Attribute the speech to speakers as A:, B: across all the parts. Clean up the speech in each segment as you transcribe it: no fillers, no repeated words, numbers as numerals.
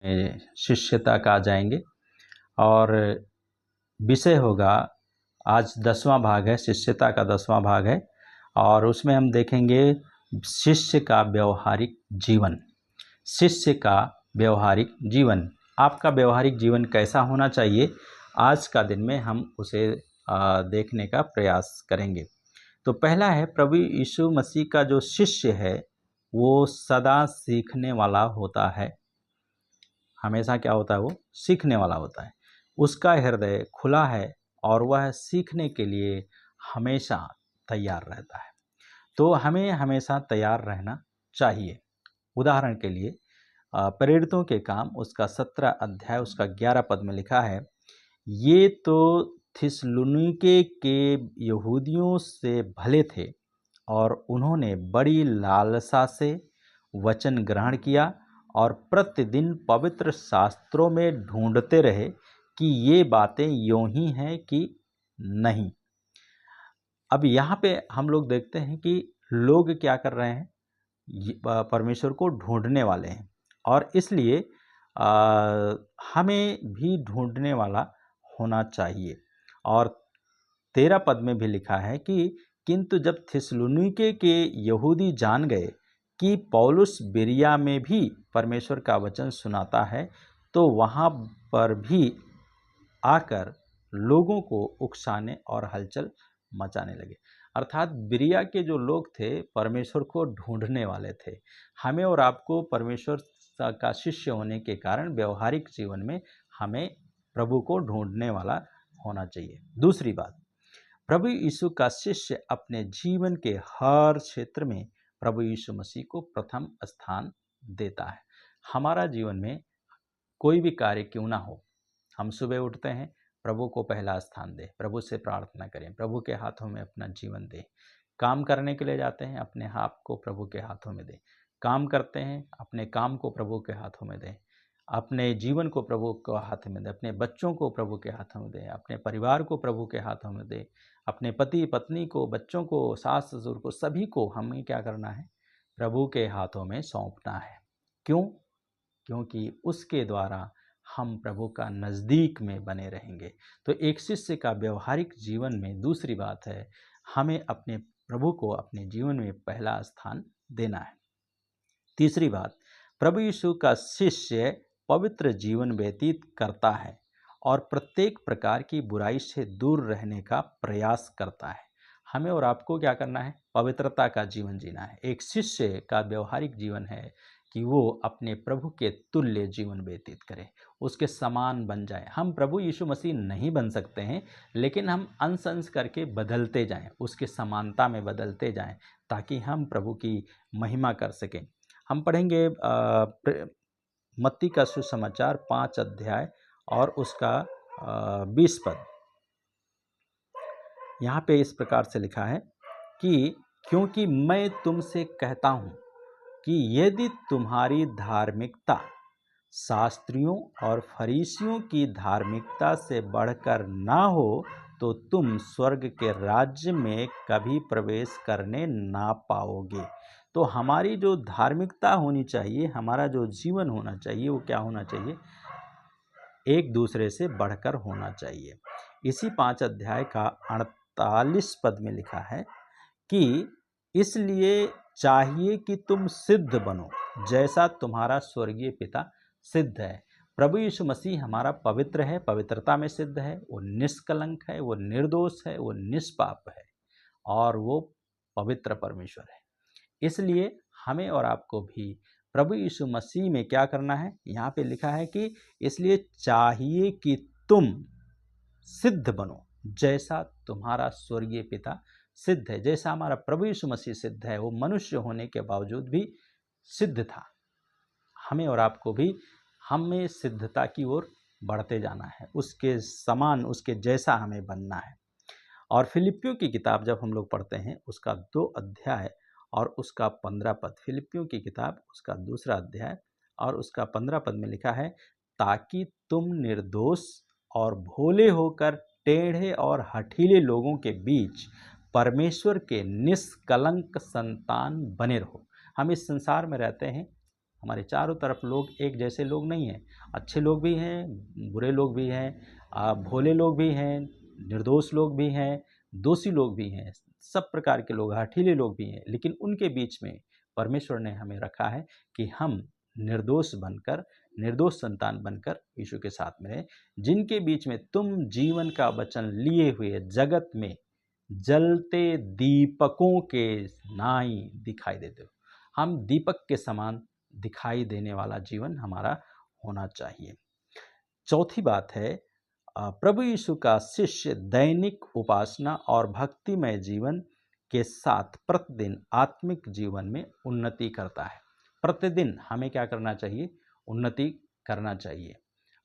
A: शिष्यता का जाएंगे और विषय होगा, आज 10वां भाग है, शिष्यता का 10वां भाग है और उसमें हम देखेंगे शिष्य का व्यवहारिक जीवन। शिष्य का व्यवहारिक जीवन, आपका व्यवहारिक जीवन कैसा होना चाहिए, आज का दिन में हम उसे देखने का प्रयास करेंगे। तो पहला है, प्रभु यीशु मसीह का जो शिष्य है वो सदा सीखने वाला होता है। हमेशा क्या होता है, वो सीखने वाला होता है। उसका हृदय खुला है और वह सीखने के लिए हमेशा तैयार रहता है। तो हमें हमेशा तैयार रहना चाहिए। उदाहरण के लिए प्रेरितों के काम उसका 17 अध्याय उसका 11 पद में लिखा है, ये तो थिस्सलुनीके के यहूदियों से भले थे और उन्होंने बड़ी लालसा से वचन ग्रहण किया और प्रतिदिन पवित्र शास्त्रों में ढूंढते रहे कि ये बातें यूं ही हैं कि नहीं। अब यहाँ पे हम लोग देखते हैं कि लोग क्या कर रहे हैं, परमेश्वर को ढूंढने वाले हैं और इसलिए हमें भी ढूंढने वाला होना चाहिए। और 13 पद में भी लिखा है कि किंतु जब थिस्सलुनीके के यहूदी जान गए कि पौलुस बिरिया में भी परमेश्वर का वचन सुनाता है, तो वहाँ पर भी आकर लोगों को उकसाने और हलचल मचाने लगे। अर्थात बिरिया के जो लोग थे परमेश्वर को ढूंढने वाले थे। हमें और आपको परमेश्वर का शिष्य होने के कारण व्यवहारिक जीवन में हमें प्रभु को ढूंढने वाला होना चाहिए। दूसरी बात, प्रभु यीशु का शिष्य अपने जीवन के हर क्षेत्र में प्रभु यीशु मसीह को प्रथम स्थान देता है। हमारा जीवन में कोई भी कार्य क्यों ना हो, हम सुबह उठते हैं, प्रभु को पहला स्थान दें, प्रभु से प्रार्थना करें, प्रभु के हाथों में अपना जीवन दें। काम करने के लिए जाते हैं, अपने हाथ को प्रभु के हाथों में दें। काम करते हैं, अपने काम को प्रभु के हाथों में दें। अपने जीवन को प्रभु के हाथ में दें, अपने बच्चों को प्रभु के हाथों में दें, अपने परिवार को प्रभु के हाथों में दें, अपने पति पत्नी को, बच्चों को, सास ससुर को, सभी को हमें क्या करना है, प्रभु के हाथों में सौंपना है। क्यों? क्योंकि उसके द्वारा हम प्रभु का नज़दीक में बने रहेंगे। तो एक शिष्य का व्यवहारिक जीवन में दूसरी बात है, हमें अपने प्रभु को अपने जीवन में पहला स्थान देना है। तीसरी बात, प्रभु यीशु का शिष्य पवित्र जीवन व्यतीत करता है और प्रत्येक प्रकार की बुराई से दूर रहने का प्रयास करता है। हमें और आपको क्या करना है, पवित्रता का जीवन जीना है। एक शिष्य का व्यवहारिक जीवन है कि वो अपने प्रभु के तुल्य जीवन व्यतीत करे, उसके समान बन जाए। हम प्रभु यीशु मसीह नहीं बन सकते हैं, लेकिन हम अंश अंश करके बदलते जाएं, उसके समानता में बदलते जाएं, ताकि हम प्रभु की महिमा कर सकें। हम पढ़ेंगे मत्ती का सुसमाचार 5 अध्याय और उसका 20 पद। यहाँ पे इस प्रकार से लिखा है कि क्योंकि मैं तुमसे कहता हूँ कि यदि तुम्हारी धार्मिकता शास्त्रियों और फरीसियों की धार्मिकता से बढ़कर ना हो तो तुम स्वर्ग के राज्य में कभी प्रवेश करने ना पाओगे। तो हमारी जो धार्मिकता होनी चाहिए, हमारा जो जीवन होना चाहिए, वो क्या होना चाहिए, एक दूसरे से बढ़कर होना चाहिए। इसी 5 अध्याय का 48 पद में लिखा है कि इसलिए चाहिए कि तुम सिद्ध बनो जैसा तुम्हारा स्वर्गीय पिता सिद्ध है। प्रभु यीशु मसीह हमारा पवित्र है, पवित्रता में सिद्ध है, वो निष्कलंक है, वो निर्दोष है, वो निष्पाप है और वो पवित्र परमेश्वर है। इसलिए हमें और आपको भी प्रभु यीशु मसीह में क्या करना है, यहाँ पे लिखा है कि इसलिए चाहिए कि तुम सिद्ध बनो जैसा तुम्हारा स्वर्गीय पिता सिद्ध है। जैसा हमारा प्रभु यीशु मसीह सिद्ध है, वो मनुष्य होने के बावजूद भी सिद्ध था। हमें और आपको भी हमें सिद्धता की ओर बढ़ते जाना है, उसके समान, उसके जैसा हमें बनना है। और फिलिपियों की किताब जब हम लोग पढ़ते हैं, उसका 2 अध्याय और उसका 15 पद, फिलिपियों की किताब उसका 2 अध्याय और उसका 15 पद में लिखा है, ताकि तुम निर्दोष और भोले होकर टेढ़े और हठीले लोगों के बीच परमेश्वर के निष्कलंक संतान बने रहो। हम इस संसार में रहते हैं, हमारे चारों तरफ लोग एक जैसे लोग नहीं हैं, अच्छे लोग भी हैं, बुरे लोग भी हैं, भोले लोग भी हैं, निर्दोष लोग भी हैं, दोषी लोग भी हैं, सब प्रकार के लोग, हठीले लोग भी हैं। लेकिन उनके बीच में परमेश्वर ने हमें रखा है कि हम निर्दोष बनकर, निर्दोष संतान बनकर यीशु के साथ में रहें, जिनके बीच में तुम जीवन का वचन लिए हुए जगत में जलते दीपकों के नाई दिखाई देते हो। हम दीपक के समान दिखाई देने वाला जीवन हमारा होना चाहिए। चौथी बात है, प्रभु यीशु का शिष्य दैनिक उपासना और भक्तिमय जीवन के साथ प्रतिदिन आत्मिक जीवन में उन्नति करता है। प्रतिदिन हमें क्या करना चाहिए? उन्नति करना चाहिए।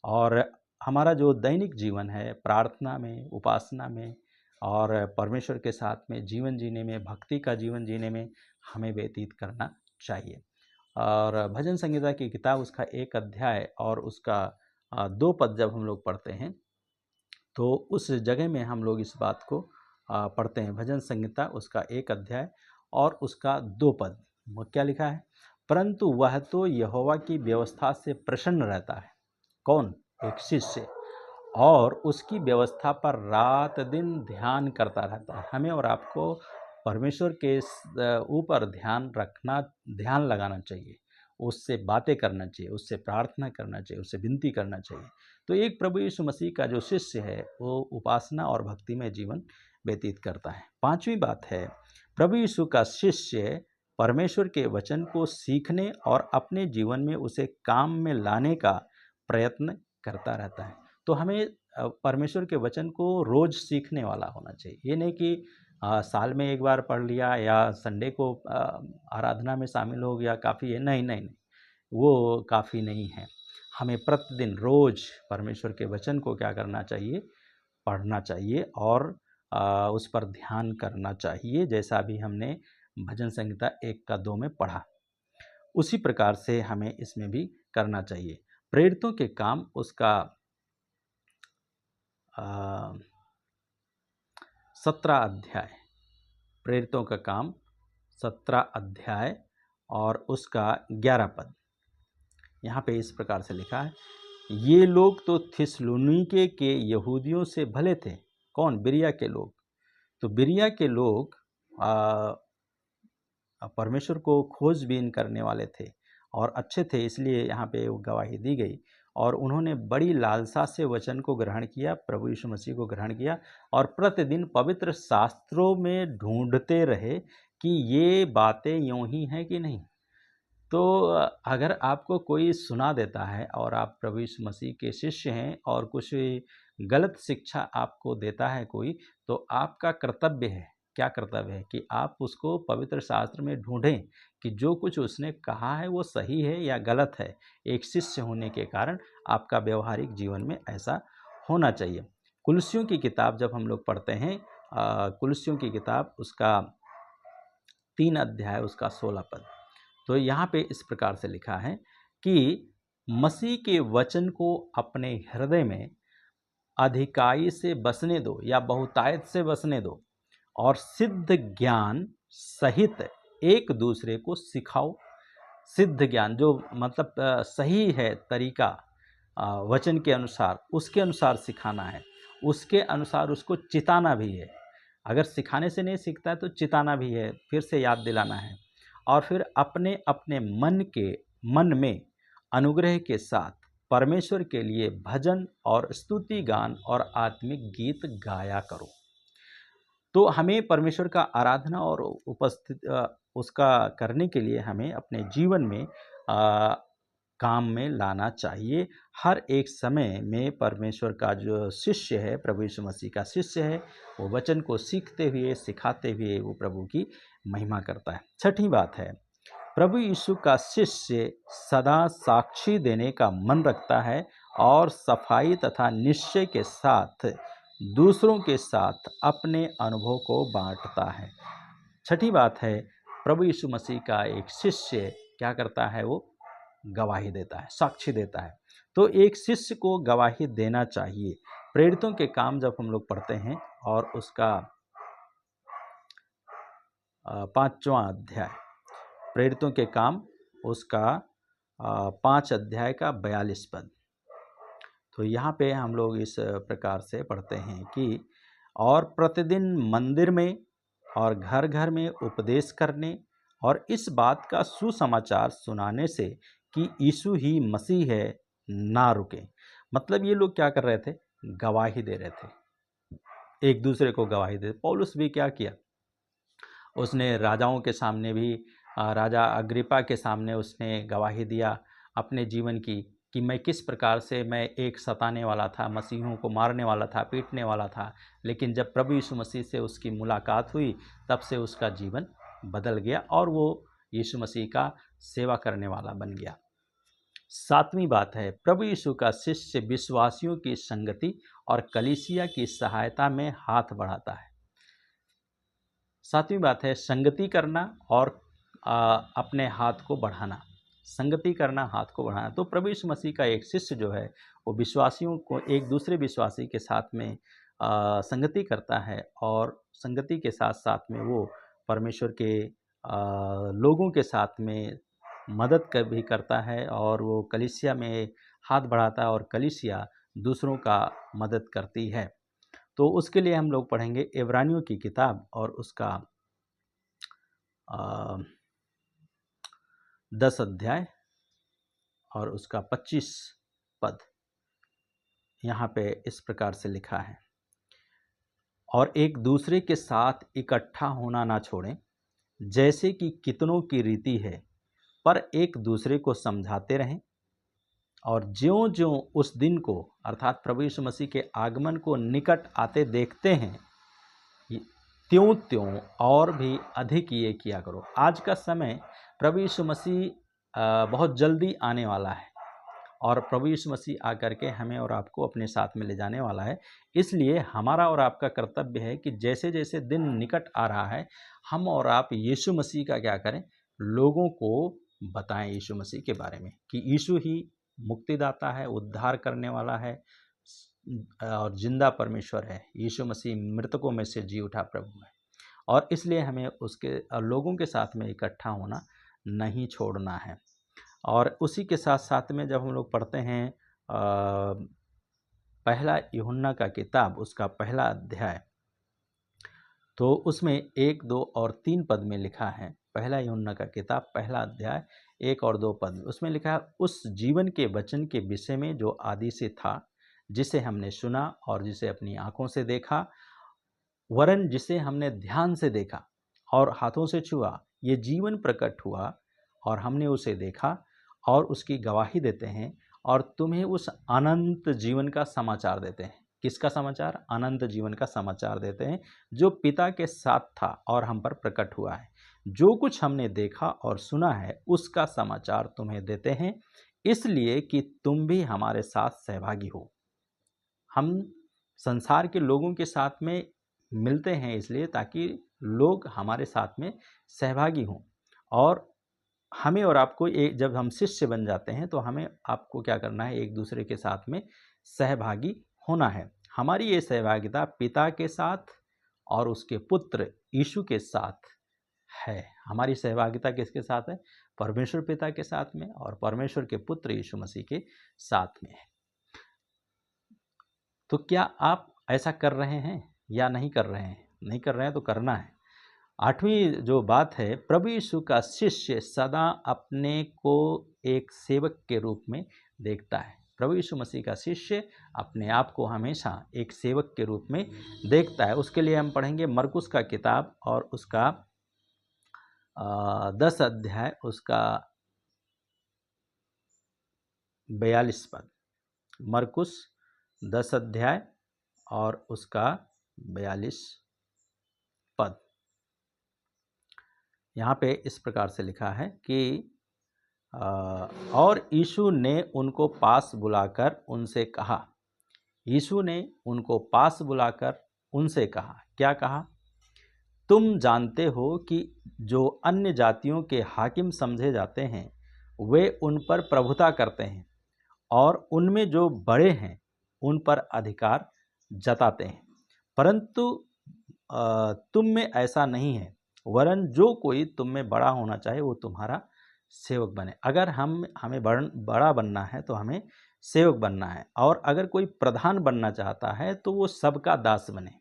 A: और हमारा जो दैनिक जीवन है प्रार्थना में, उपासना में और परमेश्वर के साथ में जीवन जीने में, भक्ति का जीवन जीने में हमें व्यतीत करना चाहिए। और भजन संहिता की किताब उसका 1 अध्याय और उसका 2 पद जब हम लोग पढ़ते हैं तो उस जगह में हम लोग इस बात को पढ़ते हैं। भजन संहिता उसका 1 अध्याय और उसका 2 पद। वो क्या लिखा है? परंतु वह तो यहोवा की व्यवस्था से प्रसन्न रहता है। कौन? एक शिष्य। और उसकी व्यवस्था पर रात दिन ध्यान करता रहता है। हमें और आपको परमेश्वर के ऊपर ध्यान लगाना चाहिए, उससे बातें करना चाहिए, उससे प्रार्थना करना चाहिए, उससे विनती करना चाहिए। तो एक प्रभु यीशु मसीह का जो शिष्य है वो उपासना और भक्ति में जीवन व्यतीत करता है। पांचवी बात है, प्रभु यीशु का शिष्य परमेश्वर के वचन को सीखने और अपने जीवन में उसे काम में लाने का प्रयत्न करता रहता है। तो हमें परमेश्वर के वचन को रोज सीखने वाला होना चाहिए। ये नहीं कि साल में एक बार पढ़ लिया या संडे को आराधना में शामिल हो गया काफ़ी है। नहीं नहीं नहीं, वो काफ़ी नहीं है। हमें प्रतिदिन रोज परमेश्वर के वचन को क्या करना चाहिए? पढ़ना चाहिए और उस पर ध्यान करना चाहिए, जैसा अभी हमने भजन संहिता 1 का 2 में पढ़ा। उसी प्रकार से हमें इसमें भी करना चाहिए। प्रेरितों के काम उसका 17 अध्याय, प्रेरितों का काम 17 अध्याय और उसका 11 पद। यहाँ पे इस प्रकार से लिखा है, ये लोग तो थिस्सलुनीके के यहूदियों से भले थे। कौन? बिरिया के लोग। तो बिरिया के लोग परमेश्वर को खोजबीन करने वाले थे और अच्छे थे, इसलिए यहाँ पे वो गवाही दी गई। और उन्होंने बड़ी लालसा से वचन को ग्रहण किया, प्रभु यीशु मसीह को ग्रहण किया और प्रतिदिन पवित्र शास्त्रों में ढूंढते रहे कि ये बातें यूं ही हैं कि नहीं। तो अगर आपको कोई सुना देता है और आप प्रभु यीशु मसीह के शिष्य हैं और कुछ गलत शिक्षा आपको देता है कोई, तो आपका कर्तव्य है, क्या कर्तव्य है कि आप उसको पवित्र शास्त्र में ढूंढें कि जो कुछ उसने कहा है वो सही है या गलत है। एक शिष्य होने के कारण आपका व्यवहारिक जीवन में ऐसा होना चाहिए। कुलसियों की किताब जब हम लोग पढ़ते हैं, कुलसियों की किताब उसका 3 अध्याय उसका 16 पद। तो यहाँ पे इस प्रकार से लिखा है कि मसीह के वचन को अपने हृदय में अधिकाई से बसने दो या बहुतायत से बसने दो और सिद्ध ज्ञान सहित एक दूसरे को सिखाओ। सिद्ध ज्ञान जो मतलब सही है तरीका, वचन के अनुसार, उसके अनुसार सिखाना है, उसके अनुसार उसको चिताना भी है। अगर सिखाने से नहीं सीखता है तो चिताना भी है, फिर से याद दिलाना है। और फिर अपने अपने मन में अनुग्रह के साथ परमेश्वर के लिए भजन और स्तुति गान और आत्मिक गीत गाया करो। तो हमें परमेश्वर का आराधना और उसका करने के लिए हमें अपने जीवन में काम में लाना चाहिए। हर एक समय में परमेश्वर का जो शिष्य है, प्रभु यीशु मसीह का शिष्य है, वो वचन को सीखते हुए, सिखाते हुए वो प्रभु की महिमा करता है। छठी बात है, प्रभु यीशु का शिष्य सदा साक्षी देने का मन रखता है और सफाई तथा निश्चय के साथ दूसरों के साथ अपने अनुभव को बांटता है। छठी बात है, प्रभु यीशु मसीह का एक शिष्य क्या करता है? वो गवाही देता है, साक्षी देता है। तो एक शिष्य को गवाही देना चाहिए। प्रेरितों के काम जब हम लोग पढ़ते हैं और उसका 5वां अध्याय, प्रेरितों के काम उसका 5 अध्याय का 42 पद। तो यहाँ पे हम लोग इस प्रकार से पढ़ते हैं कि और प्रतिदिन मंदिर में और घर घर में उपदेश करने और इस बात का सुसमाचार सुनाने से कि यीशु ही मसीह है ना रुके। मतलब ये लोग क्या कर रहे थे? गवाही दे रहे थे, एक दूसरे को गवाही दे। पौलुस भी क्या किया? उसने राजाओं के सामने भी, राजा अग्रिपा के सामने उसने गवाही दिया अपने जीवन की, कि मैं किस प्रकार से मैं एक सताने वाला था, मसीहों को मारने वाला था, पीटने वाला था, लेकिन जब प्रभु यीशु मसीह से उसकी मुलाकात हुई तब से उसका जीवन बदल गया और वो यीशु मसीह का सेवा करने वाला बन गया। 7वीं बात है, प्रभु यीशु का शिष्य विश्वासियों की संगति और कलीसिया की सहायता में हाथ बढ़ाता है। 7वीं बात है, संगति करना और अपने हाथ को बढ़ाना। संगति करना, हाथ को बढ़ाना। तो प्रभु यीशु मसीह का एक शिष्य जो है वो विश्वासियों को, एक दूसरे विश्वासी के साथ में संगति करता है और संगति के साथ साथ में वो परमेश्वर के लोगों के साथ में मदद भी करता है और वो कलीसिया में हाथ बढ़ाता है और कलीसिया दूसरों का मदद करती है। तो उसके लिए हम लोग पढ़ेंगे इब्रानियों की किताब और उसका 10 अध्याय और उसका 25 पद। यहाँ पे इस प्रकार से लिखा है, और एक दूसरे के साथ इकट्ठा होना ना छोड़ें, जैसे कि कितनों की रीति है, पर एक दूसरे को समझाते रहें, और ज्यों-ज्यों उस दिन को अर्थात प्रभु यीशु मसीह के आगमन को निकट आते देखते हैं, त्यों-त्यों और भी अधिक ये किया करो। आज का समय प्रभु यीशु मसीह बहुत जल्दी आने वाला है और प्रभु यीशु मसीह आकर के हमें और आपको अपने साथ में ले जाने वाला है। इसलिए हमारा और आपका कर्तव्य है कि जैसे जैसे दिन निकट आ रहा है, हम और आप यीशु मसीह का क्या करें? लोगों को बताएं यीशु मसीह के बारे में, कि यीशु ही मुक्तिदाता है, उद्धार करने वाला है और जिंदा परमेश्वर है। यीशु मसीह मृतकों में से जी उठा प्रभु है, और इसलिए हमें उसके लोगों के साथ में इकट्ठा होना नहीं छोड़ना है। और उसी के साथ साथ में जब हम लोग पढ़ते हैं पहला यूहन्ना का किताब, उसका पहला अध्याय, तो उसमें 1, 2 और 3 पद में लिखा है। पहला यूहन्ना का किताब पहला अध्याय 1 और 2 पद, उसमें लिखा है, उस जीवन के वचन के विषय में जो आदि से था, जिसे हमने सुना और जिसे अपनी आंखों से देखा, वरन जिसे हमने ध्यान से देखा और हाथों से छुआ, ये जीवन प्रकट हुआ और हमने उसे देखा और उसकी गवाही देते हैं और तुम्हें उस अनंत जीवन का समाचार देते हैं। किसका समाचार? अनंत जीवन का समाचार देते हैं, जो पिता के साथ था और हम पर प्रकट हुआ है। जो कुछ हमने देखा और सुना है उसका समाचार तुम्हें देते हैं, इसलिए कि तुम भी हमारे साथ सहभागी हो। हम संसार के लोगों के साथ में मिलते हैं इसलिए ताकि लोग हमारे साथ में सहभागी हों, और हमें और आपको जब हम शिष्य बन जाते हैं तो हमें आपको क्या करना है? एक दूसरे के साथ में सहभागी होना है। हमारी ये सहभागिता पिता के साथ और उसके पुत्र यीशु के साथ है। हमारी सहभागिता किसके साथ है? परमेश्वर पिता के साथ में और परमेश्वर के पुत्र यीशु मसीह के साथ में है। तो क्या आप ऐसा कर रहे हैं या नहीं कर रहे हैं? नहीं कर रहे हैं तो करना है। 8वीं जो बात है, प्रभु यीशु का शिष्य सदा अपने को एक सेवक के रूप में देखता है। प्रभु यीशु मसीह का शिष्य अपने आप को हमेशा एक सेवक के रूप में देखता है। उसके लिए हम पढ़ेंगे मरकुस का किताब और उसका 10 अध्याय, उसका 42 पद। मरकुस 10 अध्याय और उसका 42 पद। यहाँ पे इस प्रकार से लिखा है कि और यीशु ने उनको पास बुलाकर उनसे कहा। यीशु ने उनको पास बुलाकर उनसे कहा, क्या कहा? तुम जानते हो कि जो अन्य जातियों के हाकिम समझे जाते हैं वे उन पर प्रभुता करते हैं और उनमें जो बड़े हैं उन पर अधिकार जताते हैं, परंतु तुम में ऐसा नहीं है, वरन जो कोई तुम में बड़ा होना चाहे वो तुम्हारा सेवक बने। अगर हमें बड़ा बनना है तो हमें सेवक बनना है, और अगर कोई प्रधान बनना चाहता है तो वो सबका दास बने।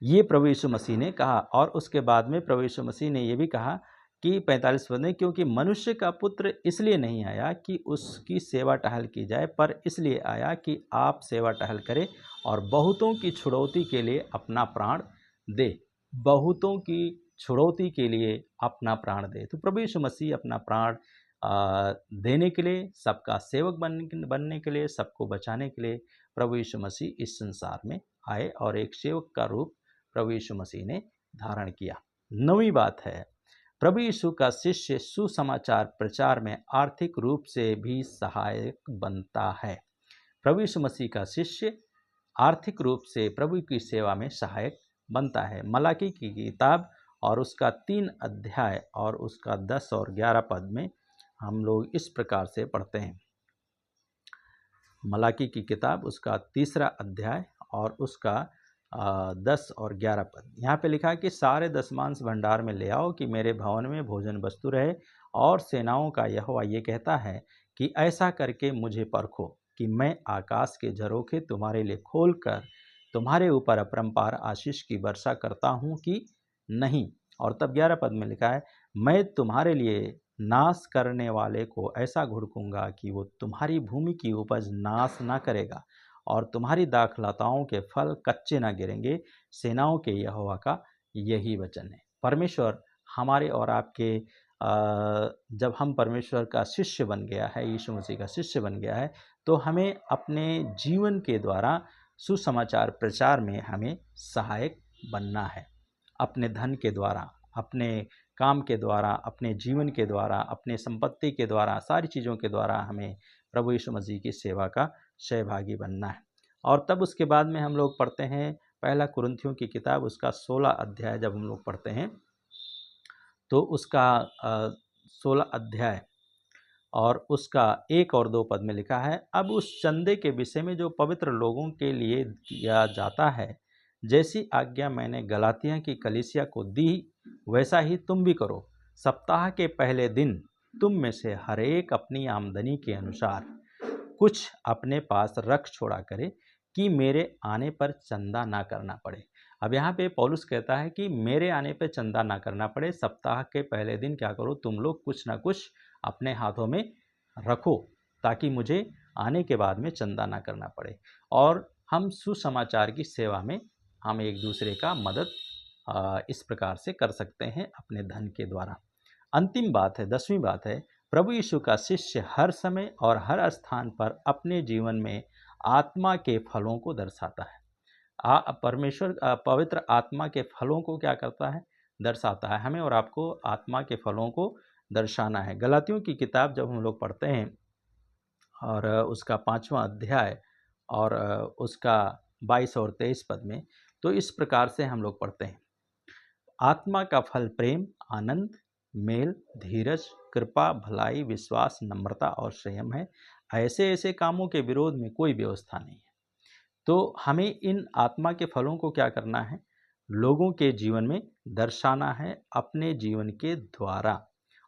A: ये प्रभु यीशु मसीह ने कहा। और उसके बाद में प्रभु यीशु मसीह ने ये भी कहा कि 45 पद में, क्योंकि मनुष्य का पुत्र इसलिए नहीं आया कि उसकी सेवा टहल की जाए, पर इसलिए आया कि आप सेवा टहल करें और बहुतों की छुड़ौती के लिए अपना प्राण दे। बहुतों की छुड़ौती के लिए अपना प्राण दे। तो प्रभु यीशु मसीह अपना प्राण देने के लिए, सबका सेवक बनने के लिए, सबको बचाने के लिए प्रभु यीशु मसीह इस संसार में आए और एक सेवक का रूप प्रभु यीशु मसीह ने धारण किया। 9वीं बात है, प्रभु यीशु का शिष्य सुसमाचार प्रचार में आर्थिक रूप से भी सहायक बनता है। प्रभु यीशु मसीह का शिष्य आर्थिक रूप से प्रभु की सेवा में सहायक बनता है। मलाकी की किताब और उसका 3 अध्याय और उसका 10 और 11 पद में हम लोग इस प्रकार से पढ़ते हैं। मलाकी की किताब उसका 3 अध्याय और उसका 10 और 11 पद। यहाँ पे लिखा है कि सारे दशमांश भंडार में ले आओ कि मेरे भवन में भोजन वस्तु रहे। और सेनाओं का यहोवा ये कहता है कि ऐसा करके मुझे परखो कि मैं आकाश के झरोखे तुम्हारे लिए खोलकर तुम्हारे ऊपर अपरंपार आशीष की वर्षा करता हूँ कि नहीं। और तब 11 पद में लिखा है, मैं तुम्हारे लिए नाश करने वाले को ऐसा घुड़कूंगा कि वो तुम्हारी भूमि की उपज नाश ना करेगा और तुम्हारी दाखलताओं के फल कच्चे ना गिरेंगे। सेनाओं के यहोवा का यही वचन है। परमेश्वर हमारे और आपके जब हम परमेश्वर का शिष्य बन गया है, यीशु मसीह का शिष्य बन गया है, तो हमें अपने जीवन के द्वारा सुसमाचार प्रचार में हमें सहायक बनना है। अपने धन के द्वारा, अपने काम के द्वारा, अपने जीवन के द्वारा, अपने संपत्ति के द्वारा, सारी चीज़ों के द्वारा हमें प्रभु यीशु मसीह की सेवा का सहभागी बनना है। और तब उसके बाद में हम लोग पढ़ते हैं पहला कुरिन्थियों की किताब उसका 16 अध्याय। जब हम लोग पढ़ते हैं तो उसका 16 अध्याय और उसका 1 और 2 पद में लिखा है, अब उस चंदे के विषय में जो पवित्र लोगों के लिए किया जाता है, जैसी आज्ञा मैंने गलातिया की कलीसिया को दी, वैसा ही तुम भी करो। सप्ताह के पहले दिन तुम में से हर एक अपनी आमदनी के अनुसार कुछ अपने पास रख छोड़ा करे कि मेरे आने पर चंदा ना करना पड़े। अब यहाँ पे पौलुस कहता है कि मेरे आने पर चंदा ना करना पड़े। सप्ताह के पहले दिन क्या करो, तुम लोग कुछ ना कुछ अपने हाथों में रखो ताकि मुझे आने के बाद में चंदा ना करना पड़े। और हम सुसमाचार की सेवा में हम एक दूसरे का मदद इस प्रकार से कर सकते हैं अपने धन के द्वारा। अंतिम बात है, 10वीं बात है, प्रभु यीशु का शिष्य हर समय और हर स्थान पर अपने जीवन में आत्मा के फलों को दर्शाता है। परमेश्वर पवित्र आत्मा के फलों को क्या करता है, दर्शाता है। हमें और आपको आत्मा के फलों को दर्शाना है। गलातियों की किताब जब हम लोग पढ़ते हैं और उसका 5वां अध्याय और उसका 22 और 23 पद में, तो इस प्रकार से हम लोग पढ़ते हैं, आत्मा का फल प्रेम, आनंद, मेल, धीरज, कृपा, भलाई, विश्वास, नम्रता और संयम है। ऐसे ऐसे कामों के विरोध में कोई व्यवस्था नहीं है। तो हमें इन आत्मा के फलों को क्या करना है, लोगों के जीवन में दर्शाना है अपने जीवन के द्वारा।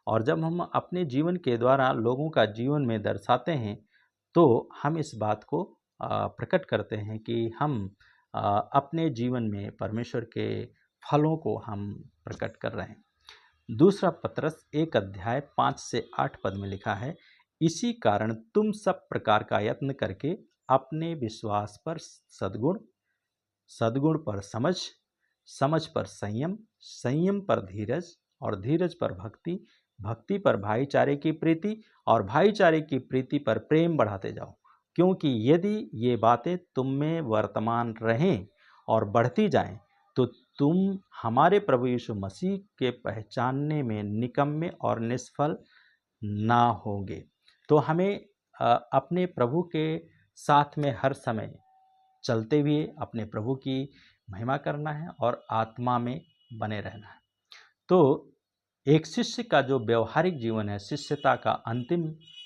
A: और जब हम अपने जीवन के द्वारा लोगों का जीवन में दर्शाते हैं तो हम इस बात को प्रकट करते हैं कि हम अपने जीवन में परमेश्वर के फलों को हम प्रकट कर रहे हैं। दूसरा पतरस 1 अध्याय 5 से 8 पद में लिखा है, इसी कारण तुम सब प्रकार का यत्न करके अपने विश्वास पर सद्गुण, सद्गुण पर समझ, समझ पर संयम, संयम पर धीरज और धीरज पर भक्ति, भक्ति पर भाईचारे की प्रीति और भाईचारे की प्रीति पर प्रेम बढ़ाते जाओ। क्योंकि यदि ये बातें तुम में वर्तमान रहें और बढ़ती जाएं तो तुम हमारे प्रभु यीशु मसीह के पहचानने में निकम्मे और निष्फल ना होंगे। तो हमें अपने प्रभु के साथ में हर समय चलते हुए अपने प्रभु की महिमा करना है और आत्मा में बने रहना है। तो एक शिष्य का जो व्यवहारिक जीवन है, शिष्यता का अंतिम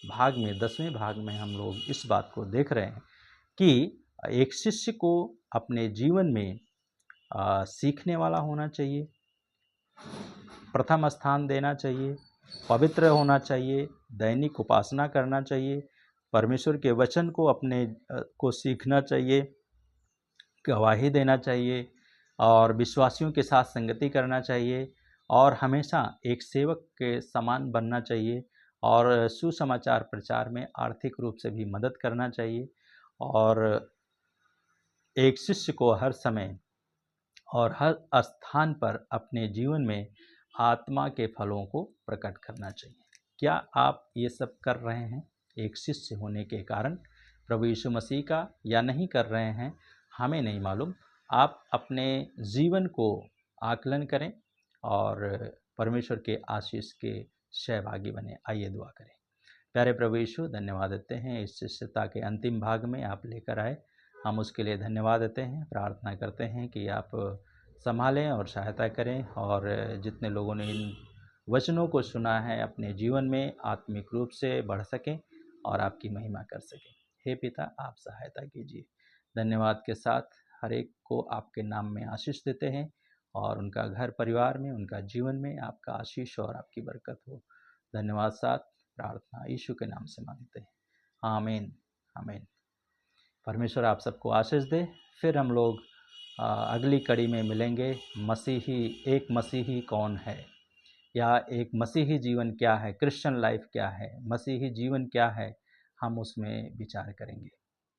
A: भाग में 10वें भाग में हम लोग इस बात को देख रहे हैं कि एक शिष्य को अपने जीवन में सीखने वाला होना चाहिए, प्रथम स्थान देना चाहिए, पवित्र होना चाहिए, दैनिक उपासना करना चाहिए, परमेश्वर के वचन को अपने को सीखना चाहिए, गवाही देना चाहिए और विश्वासियों के साथ संगति करना चाहिए और हमेशा एक सेवक के समान बनना चाहिए और सुसमाचार प्रचार में आर्थिक रूप से भी मदद करना चाहिए और एक शिष्य को हर समय और हर स्थान पर अपने जीवन में आत्मा के फलों को प्रकट करना चाहिए। क्या आप ये सब कर रहे हैं एक शिष्य होने के कारण प्रभु यीशु मसीह का, या नहीं कर रहे हैं? हमें नहीं मालूम। आप अपने जीवन को आकलन करें और परमेश्वर के आशीष के सहभागी बने। आइए दुआ करें। प्यारे प्रभु यीशु, धन्यवाद देते हैं इस शिष्यता के अंतिम भाग में आप लेकर आए, हम उसके लिए धन्यवाद देते हैं। प्रार्थना करते हैं कि आप संभालें और सहायता करें और जितने लोगों ने इन वचनों को सुना है अपने जीवन में आत्मिक रूप से बढ़ सकें और आपकी महिमा कर सकें। हे पिता, आप सहायता कीजिए। धन्यवाद के साथ हर एक को आपके नाम में आशीष देते हैं और उनका घर परिवार में, उनका जीवन में आपका आशीष और आपकी बरकत हो। धन्यवाद साथ प्रार्थना यीशु के नाम से मांगते हैं, आमीन आमीन। परमेश्वर आप सबको आशीष दे। फिर हम लोग अगली कड़ी में मिलेंगे। एक मसीही कौन है, या एक मसीही जीवन क्या है, क्रिश्चियन लाइफ क्या है, मसीही जीवन क्या है, हम उसमें विचार करेंगे।